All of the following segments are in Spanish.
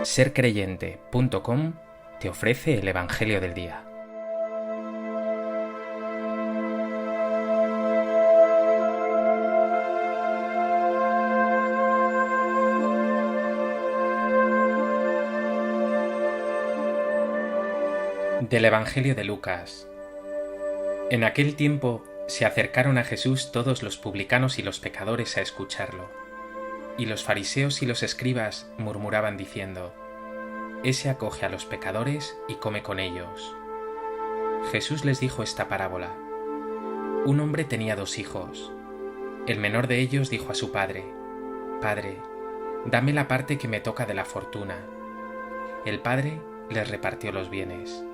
Sercreyente.com te ofrece el Evangelio del Día. Del Evangelio de Lucas. En aquel tiempo se acercaron a Jesús todos los publicanos y los pecadores a escucharlo, y los fariseos y los escribas murmuraban diciendo: Ese acoge a los pecadores y come con ellos. Jesús les dijo esta parábola. Un hombre tenía 2 hijos. El menor de ellos dijo a su padre: Padre, dame la parte que me toca de la fortuna. El padre les repartió los bienes.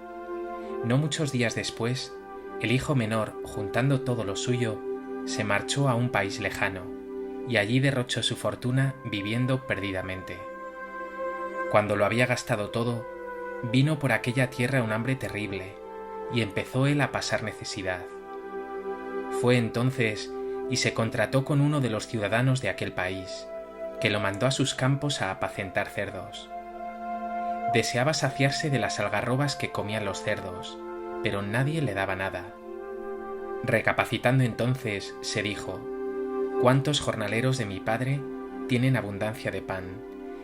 No muchos días después, el hijo menor, juntando todo lo suyo, se marchó a un país lejano, y allí derrochó su fortuna viviendo perdidamente. Cuando lo había gastado todo, vino por aquella tierra un hambre terrible, y empezó él a pasar necesidad. Fue entonces y se contrató con uno de los ciudadanos de aquel país, que lo mandó a sus campos a apacentar cerdos. Deseaba saciarse de las algarrobas que comían los cerdos, pero nadie le daba nada. Recapacitando entonces, se dijo: ¿Cuántos jornaleros de mi padre tienen abundancia de pan,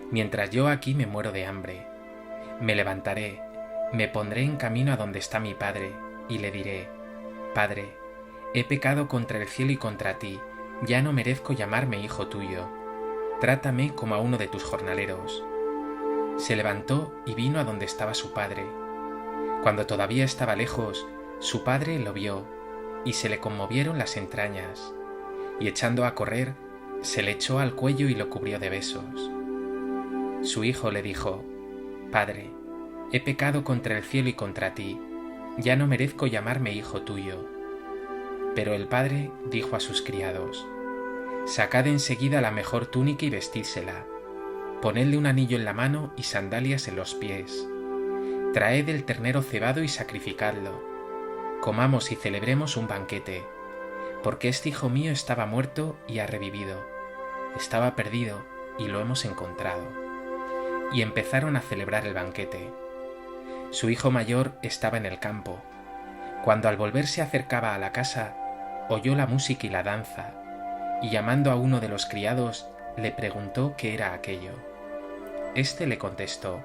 mientras yo aquí me muero de hambre? Me levantaré, me pondré en camino a donde está mi padre, y le diré: Padre, he pecado contra el cielo y contra ti, ya no merezco llamarme hijo tuyo. Trátame como a uno de tus jornaleros. Se levantó y vino a donde estaba su padre. Cuando todavía estaba lejos, su padre lo vio, y se le conmovieron las entrañas, y echando a correr, se le echó al cuello y lo cubrió de besos. Su hijo le dijo: Padre, he pecado contra el cielo y contra ti, ya no merezco llamarme hijo tuyo. Pero el padre dijo a sus criados: Sacad enseguida la mejor túnica y vestídsela, ponedle un anillo en la mano y sandalias en los pies. Traed el ternero cebado y sacrificadlo. Comamos y celebremos un banquete, porque este hijo mío estaba muerto y ha revivido, estaba perdido y lo hemos encontrado. Y empezaron a celebrar el banquete. Su hijo mayor estaba en el campo. Cuando al volver se acercaba a la casa, oyó la música y la danza, y llamando a uno de los criados, le preguntó qué era aquello. Este le contestó: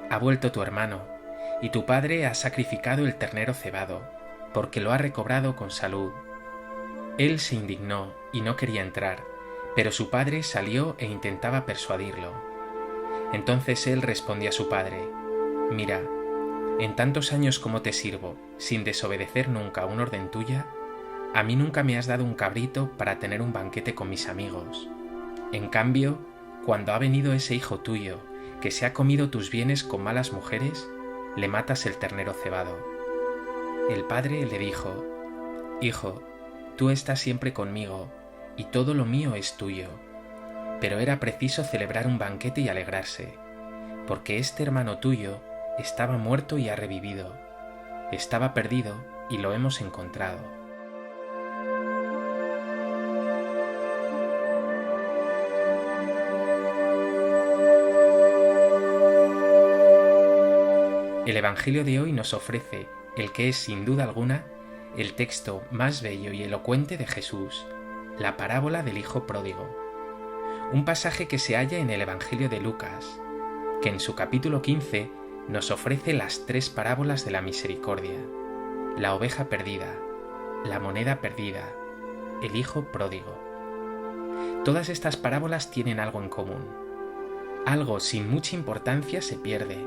Ha vuelto tu hermano, y tu padre ha sacrificado el ternero cebado, porque lo ha recobrado con salud. Él se indignó y no quería entrar, pero su padre salió e intentaba persuadirlo. Entonces él respondió a su padre: Mira, en tantos años como te sirvo, sin desobedecer nunca una orden tuya, a mí nunca me has dado un cabrito para tener un banquete con mis amigos. En cambio, cuando ha venido ese hijo tuyo, que se ha comido tus bienes con malas mujeres, le matas el ternero cebado. El padre le dijo: Hijo, tú estás siempre conmigo, y todo lo mío es tuyo. Pero era preciso celebrar un banquete y alegrarse, porque este hermano tuyo estaba muerto y ha revivido, estaba perdido y lo hemos encontrado. El Evangelio de hoy nos ofrece el que es, sin duda alguna, el texto más bello y elocuente de Jesús, la parábola del Hijo Pródigo. Un pasaje que se halla en el Evangelio de Lucas, que en su capítulo 15 nos ofrece las 3 parábolas de la misericordia: la oveja perdida, la moneda perdida, el Hijo Pródigo. Todas estas parábolas tienen algo en común. Algo sin mucha importancia se pierde.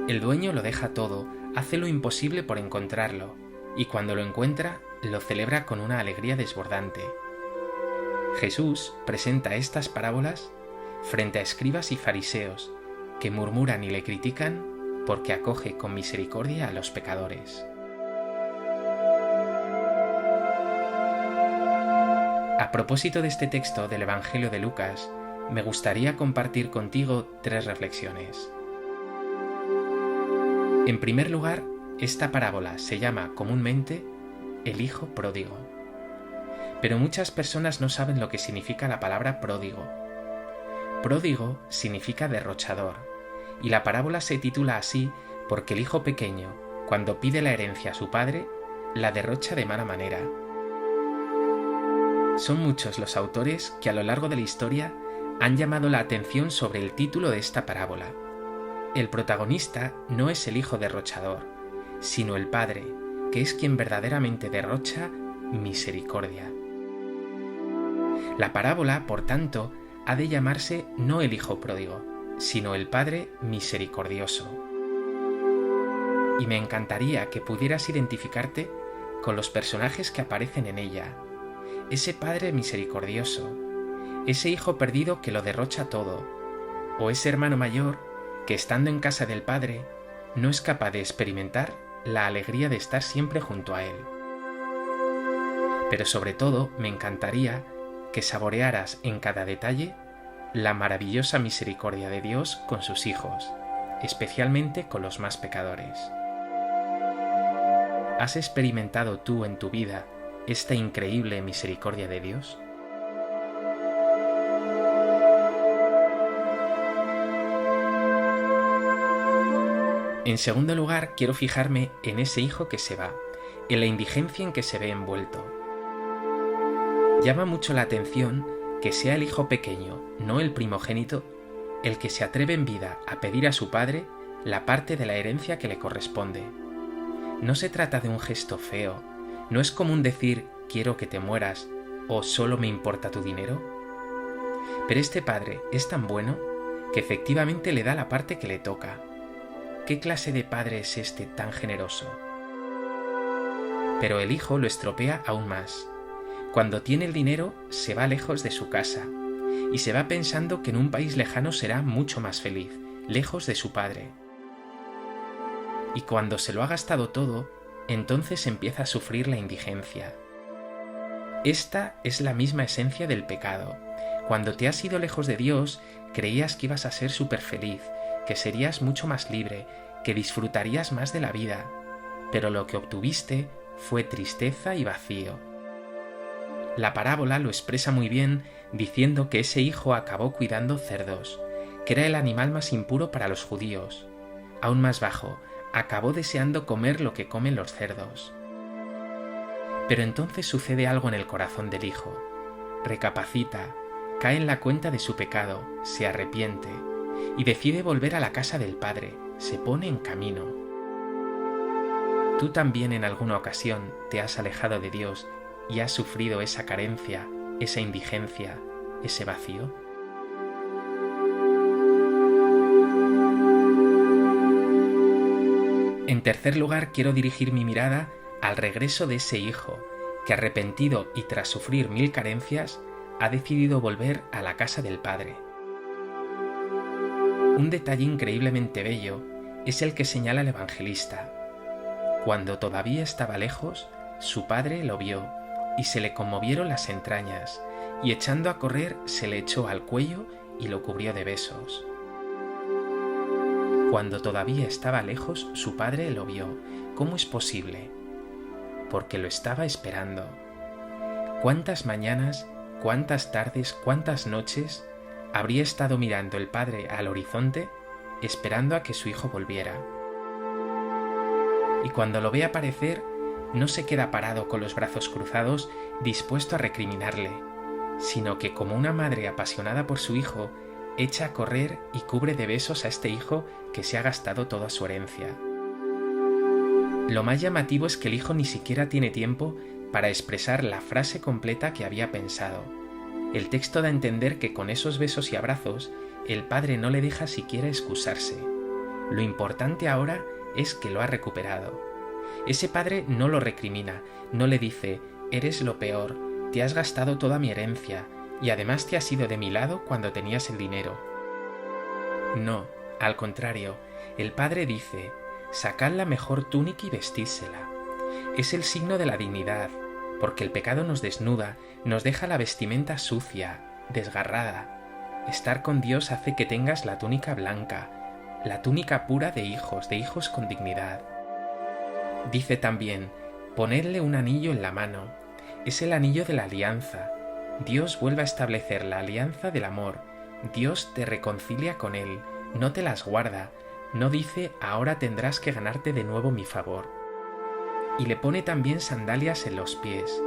El dueño lo deja todo, hace lo imposible por encontrarlo, y cuando lo encuentra, lo celebra con una alegría desbordante. Jesús presenta estas parábolas frente a escribas y fariseos, que murmuran y le critican porque acoge con misericordia a los pecadores. A propósito de este texto del Evangelio de Lucas, me gustaría compartir contigo 3 reflexiones. En primer lugar, esta parábola se llama comúnmente el Hijo Pródigo. Pero muchas personas no saben lo que significa la palabra pródigo. Pródigo significa derrochador, y la parábola se titula así porque el hijo pequeño, cuando pide la herencia a su padre, la derrocha de mala manera. Son muchos los autores que a lo largo de la historia han llamado la atención sobre el título de esta parábola. El protagonista no es el hijo derrochador, sino el padre, que es quien verdaderamente derrocha misericordia. La parábola, por tanto, ha de llamarse no el hijo pródigo, sino el padre misericordioso. Y me encantaría que pudieras identificarte con los personajes que aparecen en ella. Ese padre misericordioso, ese hijo perdido que lo derrocha todo, o ese hermano mayor que estando en casa del padre no es capaz de experimentar la alegría de estar siempre junto a él. Pero sobre todo me encantaría que saborearas en cada detalle la maravillosa misericordia de Dios con sus hijos, especialmente con los más pecadores. ¿Has experimentado tú en tu vida esta increíble misericordia de Dios? En segundo lugar, quiero fijarme en ese hijo que se va, en la indigencia en que se ve envuelto. Llama mucho la atención que sea el hijo pequeño, no el primogénito, el que se atreve en vida a pedir a su padre la parte de la herencia que le corresponde. No se trata de un gesto feo, no es común decir quiero que te mueras o solo me importa tu dinero. Pero este padre es tan bueno que efectivamente le da la parte que le toca. ¿Qué clase de padre es este tan generoso? Pero el hijo lo estropea aún más. Cuando tiene el dinero, se va lejos de su casa y se va pensando que en un país lejano será mucho más feliz, lejos de su padre. Y cuando se lo ha gastado todo, entonces empieza a sufrir la indigencia. Esta es la misma esencia del pecado. Cuando te has ido lejos de Dios, creías que ibas a ser súper feliz, que serías mucho más libre, que disfrutarías más de la vida, pero lo que obtuviste fue tristeza y vacío. La parábola lo expresa muy bien diciendo que ese hijo acabó cuidando cerdos, que era el animal más impuro para los judíos. Aún más bajo, acabó deseando comer lo que comen los cerdos. Pero entonces sucede algo en el corazón del hijo. Recapacita, cae en la cuenta de su pecado, se arrepiente y decide volver a la casa del padre, se pone en camino. ¿Tú también en alguna ocasión te has alejado de Dios y has sufrido esa carencia, esa indigencia, ese vacío? En tercer lugar, quiero dirigir mi mirada al regreso de ese hijo, que arrepentido y tras sufrir 1000 carencias, ha decidido volver a la casa del padre. Un detalle increíblemente bello es el que señala el evangelista. Cuando todavía estaba lejos, su padre lo vio y se le conmovieron las entrañas, y echando a correr se le echó al cuello y lo cubrió de besos. Cuando todavía estaba lejos, su padre lo vio. ¿Cómo es posible? Porque lo estaba esperando. ¿Cuántas mañanas, cuántas tardes, cuántas noches habría estado mirando el padre al horizonte, esperando a que su hijo volviera? Y cuando lo ve aparecer, no se queda parado con los brazos cruzados, dispuesto a recriminarle, sino que como una madre apasionada por su hijo, echa a correr y cubre de besos a este hijo que se ha gastado toda su herencia. Lo más llamativo es que el hijo ni siquiera tiene tiempo para expresar la frase completa que había pensado. El texto da a entender que con esos besos y abrazos, el padre no le deja siquiera excusarse. Lo importante ahora es que lo ha recuperado. Ese padre no lo recrimina, no le dice, eres lo peor, te has gastado toda mi herencia, y además te has ido de mi lado cuando tenías el dinero. No, al contrario, el padre dice, sacad la mejor túnica y vestídsela. Es el signo de la dignidad, porque el pecado nos desnuda, nos deja la vestimenta sucia, desgarrada. Estar con Dios hace que tengas la túnica blanca, la túnica pura de hijos con dignidad. Dice también, ponedle un anillo en la mano, es el anillo de la alianza. Dios vuelve a establecer la alianza del amor, Dios te reconcilia con Él, no te las guarda, no dice ahora tendrás que ganarte de nuevo mi favor. Y le pone también sandalias en los pies,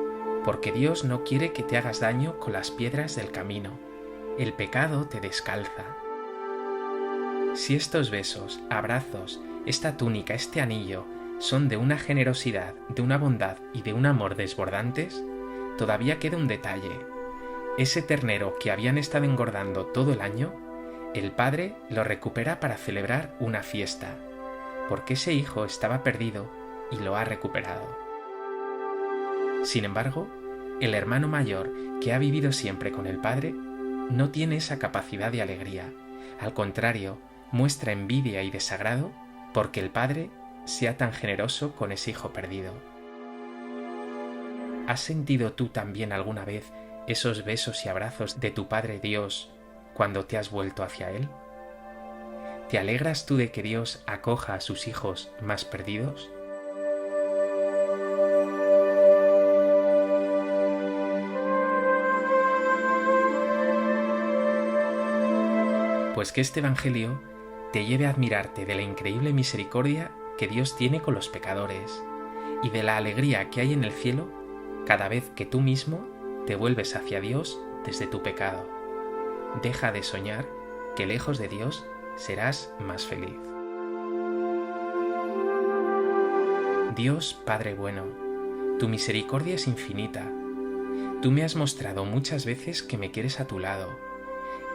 porque Dios no quiere que te hagas daño con las piedras del camino. El pecado te descalza. Si estos besos, abrazos, esta túnica, este anillo, son de una generosidad, de una bondad y de un amor desbordantes, todavía queda un detalle. Ese ternero que habían estado engordando todo el año, el padre lo recupera para celebrar una fiesta, porque ese hijo estaba perdido y lo ha recuperado. Sin embargo, el hermano mayor, que ha vivido siempre con el padre, no tiene esa capacidad de alegría. Al contrario, muestra envidia y desagrado porque el padre sea tan generoso con ese hijo perdido. ¿Has sentido tú también alguna vez esos besos y abrazos de tu Padre Dios cuando te has vuelto hacia Él? ¿Te alegras tú de que Dios acoja a sus hijos más perdidos? Pues que este Evangelio te lleve a admirarte de la increíble misericordia que Dios tiene con los pecadores y de la alegría que hay en el cielo cada vez que tú mismo te vuelves hacia Dios desde tu pecado. Deja de soñar que lejos de Dios serás más feliz. Dios Padre bueno, tu misericordia es infinita. Tú me has mostrado muchas veces que me quieres a tu lado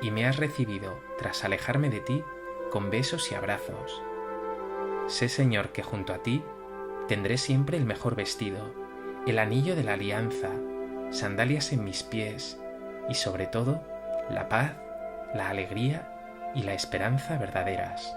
y me has recibido, tras alejarme de ti, con besos y abrazos. Sé, Señor, que junto a ti tendré siempre el mejor vestido, el anillo de la alianza, sandalias en mis pies y, sobre todo, la paz, la alegría y la esperanza verdaderas.